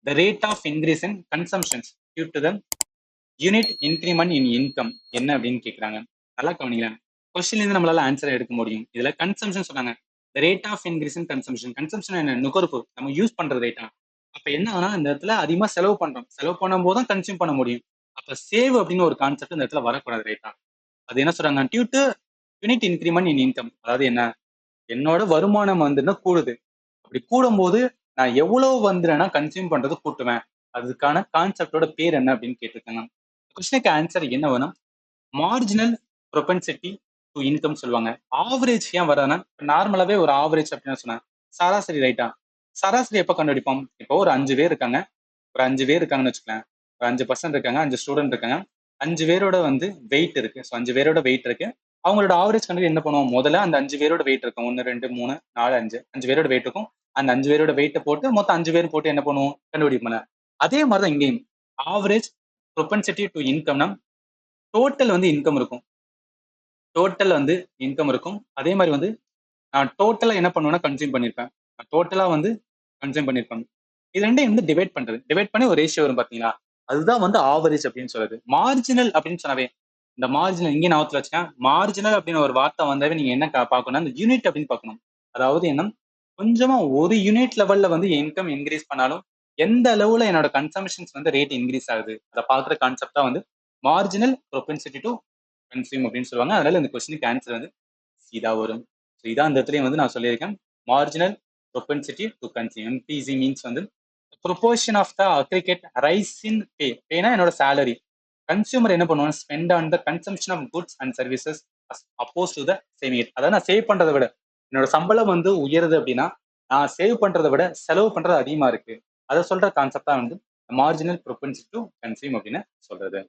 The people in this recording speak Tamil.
The rate of increase in consumptions due to the unit increment in income என்ன அப்படின்னு கேட்குறாங்க. நல்லா கவனிக்கலாம். கொஸ்டின்லேருந்து நம்மளால ஆன்சர் எடுக்க முடியும். இதுல கன்சம்ஷன் சொன்னாங்க. The rate of increase in consumption. Consumption என்ன? நுகர்வு. நம்ம யூஸ் பண்ற ரேட்டா? அப்ப என்ன ஆனா இந்த இடத்துல அதிகமா செலவு பண்றோம். செலவு பண்ணும்போது தான் கன்சியூம் பண்ண முடியும். அப்ப சேவ் அப்படின்னு ஒரு கான்செப்ட் இந்த இடத்துல வரக்கூடாது ரேட்டா. அது என்ன சொல்றாங்க? Due to unit increment in income. அதாவது என்ன? என்னோட வருமானம் வந்துன்னா கூடுது. அப்படி கூடும்போது நான் எவ்வளவு வந்துனா கன்சியூம் பண்றது கூட்டுவேன். அதுக்கான கான்செப்டோட பேர் என்ன அப்படின்னு கேட்டிருக்காங்க. கொஸ்டினுக்கு ஆன்சர் என்ன வேணும்? மார்ஜினல் ப்ரொபென்சிட்டி டு இன்கம் சொல்லுவாங்க. ஆவரேஜ் ஏன் வராதுன்னா நார்மலாவே ஒரு ஆவரேஜ் அப்படின்னு சொன்னேன். சராசரி ரைட்டா? சராசரி எப்ப கண்டுபிடிப்போம்? இப்போ ஒரு 5 பேர் இருக்காங்க. ஒரு 5 பேர் இருக்காங்கன்னு வச்சுக்கலாம். ஒரு 5% இருக்காங்க. 5 ஸ்டூடெண்ட் இருக்காங்க. 5 பேரோட வந்து வெயிட் இருக்கு. ஸோ 5 பேரோட வெயிட் இருக்கு. அவங்களோட ஆவரேஜ் கண்டுபிடி என்ன பண்ணுவோம்? முதல்ல அந்த 5 பேரோட வெயிட் இருக்கும். 1, 2, 3, 4, 5. 5 பேரோட வெயிட் இருக்கும். அந்த 5 பேரோட வெயிட்ட போட்டு மொத்தம் 5 பேர் போட்டு என்ன பண்ணுவோம்? கண்டுபிடிப்போம்ல. அதே மாதிரி தான் இங்கேயும். ஆவரேஜ் ப்ரொபென்சிட்டி டு இன்கம்னா டோட்டல் வந்து இன்கம் இருக்கும். டோட்டல் வந்து இன்கம் இருக்கும். அதே மாதிரி வந்து நான் டோட்டலா என்ன பண்ணுவேன்னா கன்சியூம் பண்ணியிருப்பேன். நான் டோட்டலா வந்து கன்சியூம் பண்ணியிருப்பேன். இது ரெண்டையும் வந்து டிவைட் பண்றது. டிவைட் பண்ணி ஒரு ரேஷியோ வரும் பாத்தீங்களா? அதுதான் வந்து ஆவரேஜ் அப்படின்னு சொல்றது. மார்ஜினல் அப்படின்னு சொன்னாவே இந்த மார்ஜினல் இங்கே ஞாபகத்துல வச்சுக்கேன். மார்ஜினல் அப்படின்னு ஒரு வார்த்தை வந்தாவே நீங்க என்ன பார்க்கணும்னா இந்த யூனிட் அப்படின்னு பார்க்கணும். அதாவது என்ன? கொஞ்சமா ஒரு யூனிட் லெவல்ல வந்து இன்கம் இன்க்ரீஸ் பண்ணாலும் எந்த அளவுல என்னோட கன்சம்ஷன்ஸ் வந்து ரேட் இன்க்ரீஸ் ஆகுது அதை பார்க்குற கான்செப்ட் தான் வந்து மார்ஜினல் ப்ரொபென்சிட்டி டு கன்சியூம் அப்படின்னு சொல்லுவாங்க. அதனால இந்த கொஸ்டினுக்கு ஆன்சர் வந்து இதா வரும். ஸோ இதான் இந்த இடத்துலயும் வந்து நான் சொல்லியிருக்கேன். Marginal propensity to consume. MPC means வந்து proportion of the aggregate rise in pay. பேனா என்னோட சேலரி. கன்சியூமர் என்ன பண்ணுவாங்க? Spend on the consumption of goods and services oppose to the saving it. அதாவது நான் சேவ் பண்றதை விட என்னோட சம்பளம் வந்து உயருது அப்படின்னா நான் சேவ் பண்றதை விட செலவு பண்றது அதிகமா இருக்கு. அதை சொல்ற கான்செப்ட் தான் வந்து மார்ஜினல் ப்ரொபென்சிட்டி டு கன்சியூம் அப்படின்னு சொல்றது.